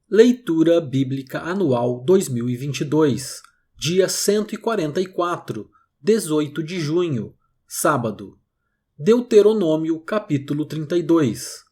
Leitura Bíblica Anual 2022, dia 144, 18 de junho, sábado. Deuteronômio capítulo 32.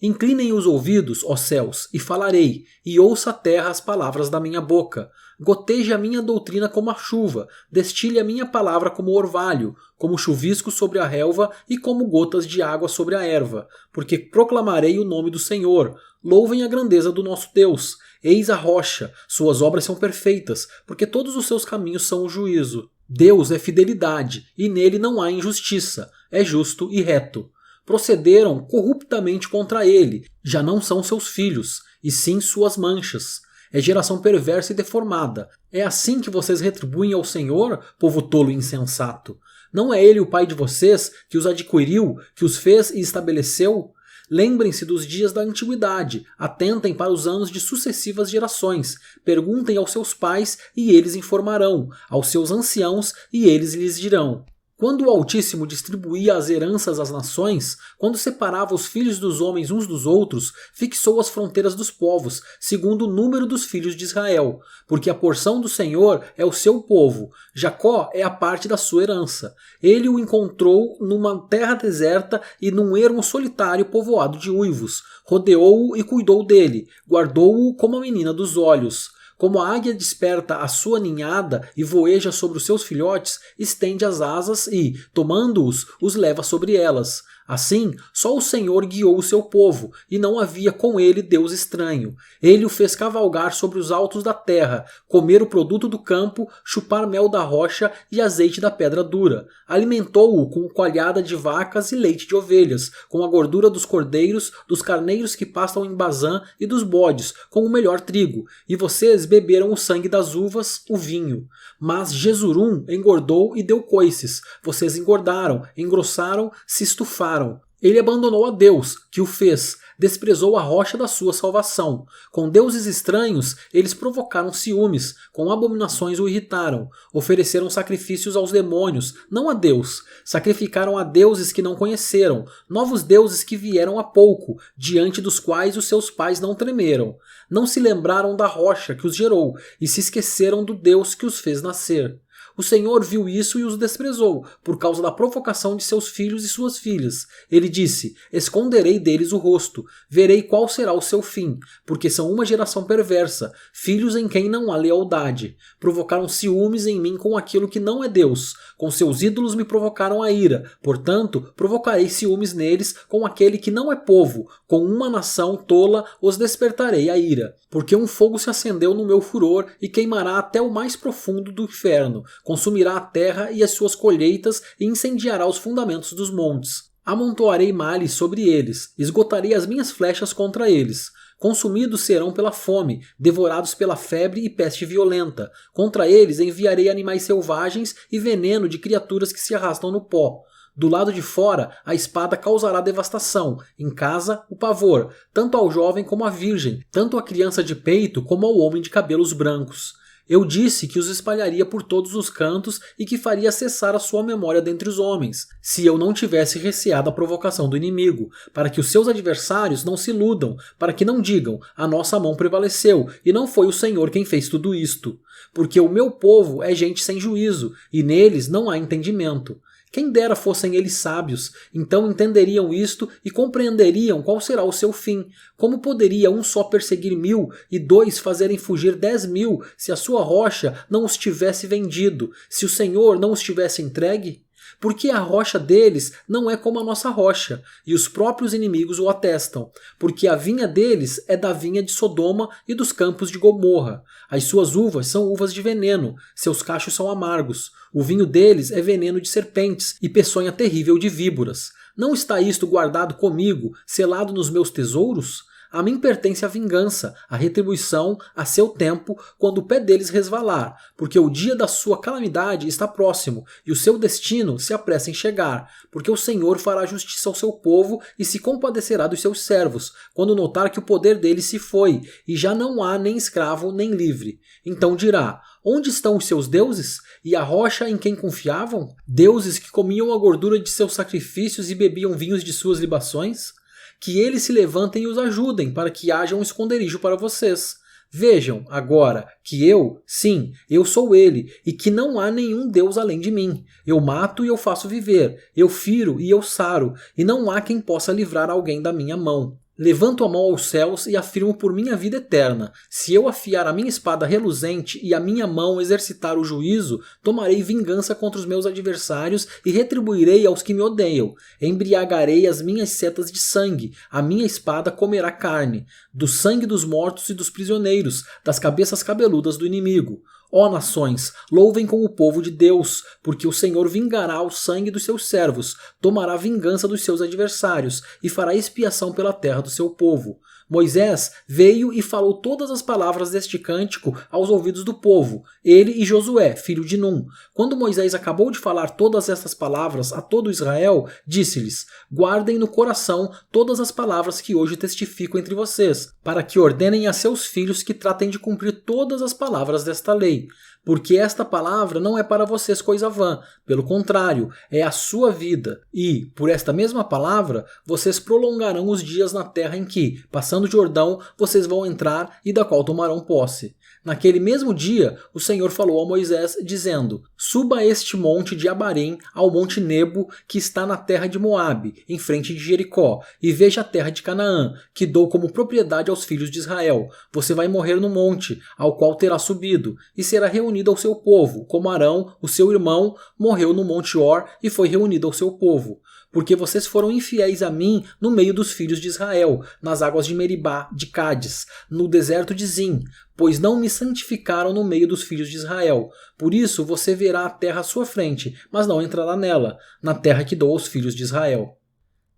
Inclinem os ouvidos, ó céus, e falarei, e ouça a terra as palavras da minha boca. Goteje a minha doutrina como a chuva, destile a minha palavra como orvalho, como chuvisco sobre a relva e como gotas de água sobre a erva, porque proclamarei o nome do Senhor. Louvem a grandeza do nosso Deus. Eis a rocha, suas obras são perfeitas, porque todos os seus caminhos são o juízo. Deus é fidelidade, e nele não há injustiça, é justo e reto. Procederam corruptamente contra ele, já não são seus filhos, e sim suas manchas. É geração perversa e deformada. É assim que vocês retribuem ao Senhor, povo tolo e insensato? Não é ele o pai de vocês, que os adquiriu, que os fez e estabeleceu? Lembrem-se dos dias da antiguidade, atentem para os anos de sucessivas gerações, perguntem aos seus pais e eles informarão, aos seus anciãos e eles lhes dirão. Quando o Altíssimo distribuía as heranças às nações, quando separava os filhos dos homens uns dos outros, fixou as fronteiras dos povos, segundo o número dos filhos de Israel, porque a porção do Senhor é o seu povo, Jacó é a parte da sua herança. Ele o encontrou numa terra deserta e num ermo solitário povoado de uivos, rodeou-o e cuidou dele, guardou-o como a menina dos olhos. Como a águia desperta a sua ninhada e voeja sobre os seus filhotes, estende as asas e, tomando-os, os leva sobre elas. Assim, só o Senhor guiou o seu povo, e não havia com ele Deus estranho. Ele o fez cavalgar sobre os altos da terra, comer o produto do campo, chupar mel da rocha e azeite da pedra dura. Alimentou-o com coalhada de vacas e leite de ovelhas, com a gordura dos cordeiros, dos carneiros que pastam em Bazã e dos bodes, com o melhor trigo. E vocês beberam o sangue das uvas, o vinho. Mas Jesurum engordou e deu coices. Vocês engordaram, engrossaram, se estufaram. Ele abandonou a Deus, que o fez, desprezou a rocha da sua salvação. Com deuses estranhos, eles provocaram ciúmes, com abominações o irritaram. Ofereceram sacrifícios aos demônios, não a Deus. Sacrificaram a deuses que não conheceram, novos deuses que vieram há pouco, diante dos quais os seus pais não tremeram. Não se lembraram da rocha que os gerou, e se esqueceram do Deus que os fez nascer. O Senhor viu isso e os desprezou, por causa da provocação de seus filhos e suas filhas. Ele disse, esconderei deles o rosto, verei qual será o seu fim, porque são uma geração perversa, filhos em quem não há lealdade. Provocaram ciúmes em mim com aquilo que não é Deus, com seus ídolos me provocaram a ira, portanto, provocarei ciúmes neles com aquele que não é povo, com uma nação tola os despertarei a ira. Porque um fogo se acendeu no meu furor e queimará até o mais profundo do inferno, consumirá a terra e as suas colheitas e incendiará os fundamentos dos montes. Amontoarei males sobre eles, esgotarei as minhas flechas contra eles. Consumidos serão pela fome, devorados pela febre e peste violenta. Contra eles enviarei animais selvagens e veneno de criaturas que se arrastam no pó. Do lado de fora, a espada causará devastação, em casa, o pavor, tanto ao jovem como à virgem, tanto à criança de peito como ao homem de cabelos brancos. Eu disse que os espalharia por todos os cantos e que faria cessar a sua memória dentre os homens, se eu não tivesse receado a provocação do inimigo, para que os seus adversários não se iludam, para que não digam, a nossa mão prevaleceu, e não foi o Senhor quem fez tudo isto. Porque o meu povo é gente sem juízo, e neles não há entendimento. Quem dera fossem eles sábios, então entenderiam isto e compreenderiam qual será o seu fim. Como poderia um só perseguir 1000 e 2 fazerem fugir 10.000 se a sua rocha não os tivesse vendido, se o Senhor não os tivesse entregue? Porque a rocha deles não é como a nossa rocha, e os próprios inimigos o atestam, porque a vinha deles é da vinha de Sodoma e dos campos de Gomorra. As suas uvas são uvas de veneno, seus cachos são amargos. O vinho deles é veneno de serpentes e peçonha terrível de víboras. Não está isto guardado comigo, selado nos meus tesouros? A mim pertence a vingança, a retribuição, a seu tempo, quando o pé deles resvalar, porque o dia da sua calamidade está próximo, e o seu destino se apressa em chegar, porque o Senhor fará justiça ao seu povo e se compadecerá dos seus servos, quando notar que o poder deles se foi, e já não há nem escravo nem livre. Então dirá, onde estão os seus deuses? E a rocha em quem confiavam? Deuses que comiam a gordura de seus sacrifícios e bebiam vinhos de suas libações? que eles se levantem e os ajudem para que haja um esconderijo para vocês. Vejam, agora, que eu, sim, eu sou ele, e que não há nenhum Deus além de mim. Eu mato e eu faço viver, eu firo e eu saro, e não há quem possa livrar alguém da minha mão. Levanto a mão aos céus e afirmo por minha vida eterna: se eu afiar a minha espada reluzente e a minha mão exercitar o juízo, tomarei vingança contra os meus adversários e retribuirei aos que me odeiam. Embriagarei as minhas setas de sangue, a minha espada comerá carne, do sangue dos mortos e dos prisioneiros, das cabeças cabeludas do inimigo. Ó nações, louvem com o povo de Deus, porque o Senhor vingará o sangue dos seus servos, tomará vingança dos seus adversários e fará expiação pela terra do seu povo. Moisés veio e falou todas as palavras deste cântico aos ouvidos do povo, ele e Josué, filho de Num. Quando Moisés acabou de falar todas estas palavras a todo Israel, disse-lhes: guardem no coração todas as palavras que hoje testifico entre vocês, para que ordenem a seus filhos que tratem de cumprir todas as palavras desta lei. Porque esta palavra não é para vocês coisa vã, pelo contrário, é a sua vida. E, por esta mesma palavra, vocês prolongarão os dias na terra em que, passando o Jordão, vocês vão entrar e da qual tomarão posse. Naquele mesmo dia, o Senhor falou a Moisés, dizendo: suba a este monte de Abarim, ao monte Nebo, que está na terra de Moabe, em frente de Jericó, e veja a terra de Canaã, que dou como propriedade aos filhos de Israel. Você vai morrer no monte, ao qual terá subido, e será reunido ao seu povo, como Arão, o seu irmão, morreu no monte Or e foi reunido ao seu povo. Porque vocês foram infiéis a mim no meio dos filhos de Israel, nas águas de Meribá, de Cádiz, no deserto de Zim, pois não me santificaram no meio dos filhos de Israel. Por isso você verá a terra à sua frente, mas não entrará nela, na terra que dou aos filhos de Israel.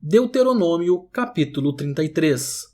Deuteronômio, capítulo 33.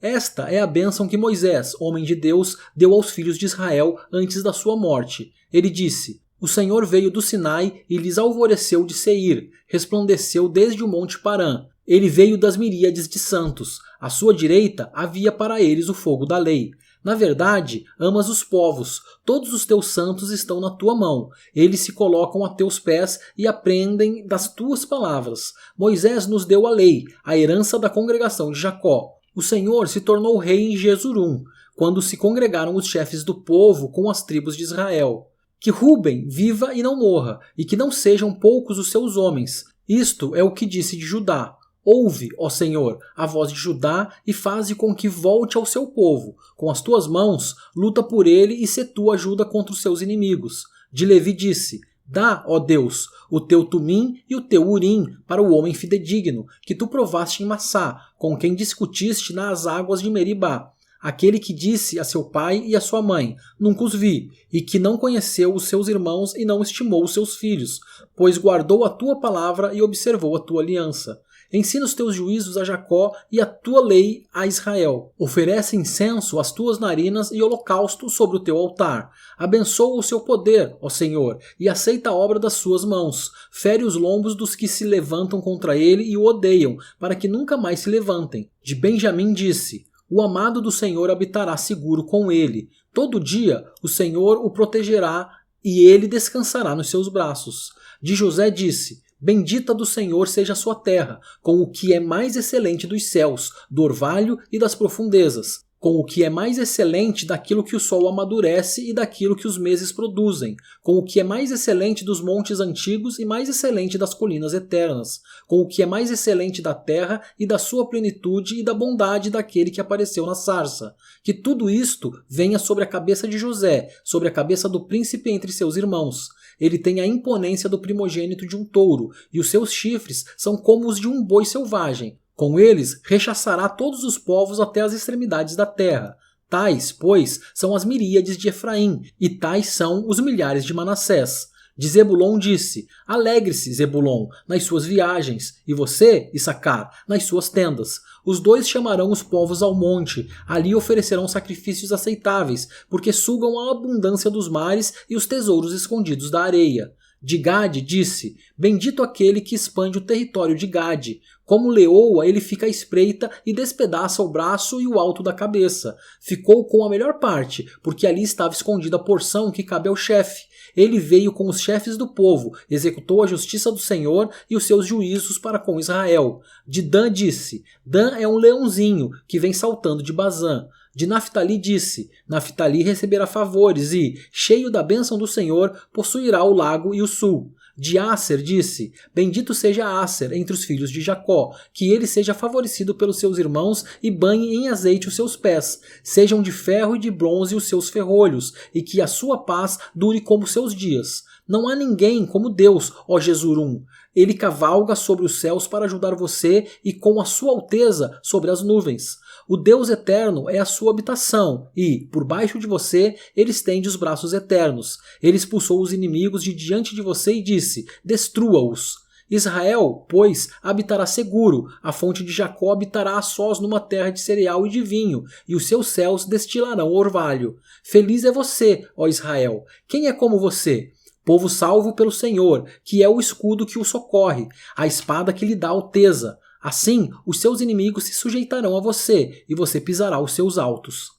Esta é a bênção que Moisés, homem de Deus, deu aos filhos de Israel antes da sua morte. Ele disse: o Senhor veio do Sinai e lhes alvoreceu de Seir, resplandeceu desde o monte Parã. Ele veio das miríades de santos. À sua direita havia para eles o fogo da lei. Na verdade, amas os povos. Todos os teus santos estão na tua mão. Eles se colocam a teus pés e aprendem das tuas palavras. Moisés nos deu a lei, a herança da congregação de Jacó. O Senhor se tornou rei em Jesurum, quando se congregaram os chefes do povo com as tribos de Israel. Que Ruben viva e não morra, e que não sejam poucos os seus homens. Isto é o que disse de Judá. Ouve, ó Senhor, a voz de Judá e faze com que volte ao seu povo. Com as tuas mãos, luta por ele e sê tu ajuda contra os seus inimigos. De Levi disse: dá, ó Deus, o teu Tumim e o teu Urim para o homem fidedigno, que tu provaste em Massá, com quem discutiste nas águas de Meribá. Aquele que disse a seu pai e a sua mãe: nunca os vi, e que não conheceu os seus irmãos e não estimou os seus filhos, pois guardou a tua palavra e observou a tua aliança. Ensina os teus juízos a Jacó e a tua lei a Israel. Oferece incenso às tuas narinas e holocausto sobre o teu altar. Abençoa o seu poder, ó Senhor, e aceita a obra das suas mãos. Fere os lombos dos que se levantam contra ele e o odeiam, para que nunca mais se levantem. De Benjamim disse: o amado do Senhor habitará seguro com ele. Todo dia o Senhor o protegerá e ele descansará nos seus braços. De José disse: bendita do Senhor seja a sua terra, com o que é mais excelente dos céus, do orvalho e das profundezas, com o que é mais excelente daquilo que o sol amadurece e daquilo que os meses produzem, com o que é mais excelente dos montes antigos e mais excelente das colinas eternas, com o que é mais excelente da terra e da sua plenitude e da bondade daquele que apareceu na sarça. Que tudo isto venha sobre a cabeça de José, sobre a cabeça do príncipe entre seus irmãos. Ele tem a imponência do primogênito de um touro, e os seus chifres são como os de um boi selvagem. Com eles rechaçará todos os povos até as extremidades da terra. Tais, pois, são as miríades de Efraim, e tais são os milhares de Manassés. De Zebulon disse: alegre-se, Zebulon, nas suas viagens, e você, Issacar, nas suas tendas. Os dois chamarão os povos ao monte, ali oferecerão sacrifícios aceitáveis, porque sugam a abundância dos mares e os tesouros escondidos da areia. De Gade disse: bendito aquele que expande o território de Gade. Como leoa, ele fica à espreita e despedaça o braço e o alto da cabeça. Ficou com a melhor parte, porque ali estava escondida a porção que cabe ao chefe. Ele veio com os chefes do povo, executou a justiça do Senhor e os seus juízos para com Israel. De Dan disse: Dan é um leãozinho que vem saltando de Bazã. De Naftali disse: Naftali receberá favores e, cheio da bênção do Senhor, possuirá o lago e o sul. De Asser disse: bendito seja Asser entre os filhos de Jacó, que ele seja favorecido pelos seus irmãos e banhe em azeite os seus pés. Sejam de ferro e de bronze os seus ferrolhos, e que a sua paz dure como seus dias. Não há ninguém como Deus, ó Jesurum. Ele cavalga sobre os céus para ajudar você e com a sua alteza sobre as nuvens. O Deus eterno é a sua habitação e, por baixo de você, ele estende os braços eternos. Ele expulsou os inimigos de diante de você e disse: destrua-os. Israel, pois, habitará seguro, a fonte de Jacó habitará a sós numa terra de cereal e de vinho, e os seus céus destilarão orvalho. Feliz é você, ó Israel! Quem é como você? Povo salvo pelo Senhor, que é o escudo que o socorre, a espada que lhe dá alteza. Assim, os seus inimigos se sujeitarão a você, e você pisará os seus altos.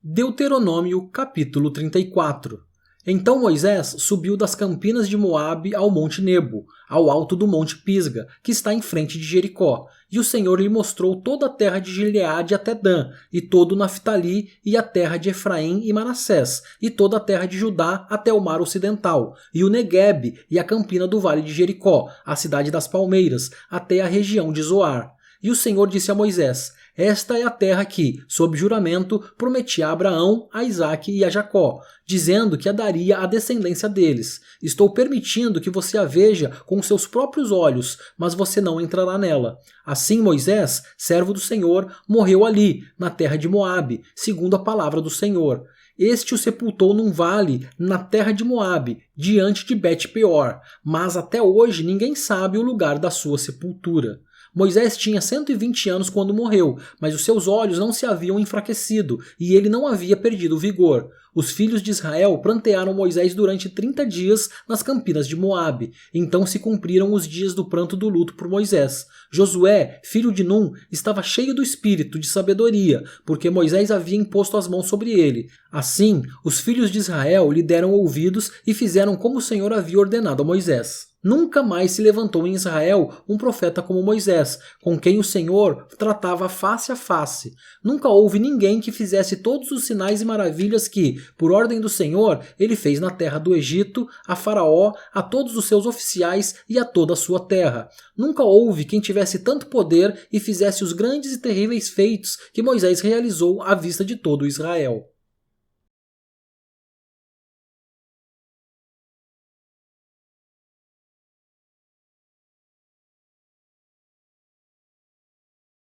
Deuteronômio capítulo 34. Então Moisés subiu das campinas de Moabe ao Monte Nebo, ao alto do Monte Pisga, que está em frente de Jericó, e o Senhor lhe mostrou toda a terra de Gileade até Dan, e todo o Naftali, e a terra de Efraim e Manassés, e toda a terra de Judá até o mar ocidental, e o Neguebe, e a campina do vale de Jericó, a cidade das palmeiras, até a região de Zoar. E o Senhor disse a Moisés: esta é a terra que, sob juramento, prometi a Abraão, a Isaque e a Jacó, dizendo que a daria à descendência deles. Estou permitindo que você a veja com seus próprios olhos, mas você não entrará nela. Assim Moisés, servo do Senhor, morreu ali, na terra de Moabe, segundo a palavra do Senhor. Este o sepultou num vale, na terra de Moabe, diante de Bet-peor, mas até hoje ninguém sabe o lugar da sua sepultura. Moisés tinha 120 anos quando morreu, mas os seus olhos não se haviam enfraquecido e ele não havia perdido o vigor. Os filhos de Israel prantearam Moisés durante 30 dias nas campinas de Moabe. Então se cumpriram os dias do pranto do luto por Moisés. Josué, filho de Num, estava cheio do espírito de sabedoria, porque Moisés havia imposto as mãos sobre ele. Assim, os filhos de Israel lhe deram ouvidos e fizeram como o Senhor havia ordenado a Moisés. Nunca mais se levantou em Israel um profeta como Moisés, com quem o Senhor tratava face a face. Nunca houve ninguém que fizesse todos os sinais e maravilhas que, por ordem do Senhor, ele fez na terra do Egito, a Faraó, a todos os seus oficiais e a toda a sua terra. Nunca houve quem tivesse tanto poder e fizesse os grandes e terríveis feitos que Moisés realizou à vista de todo Israel.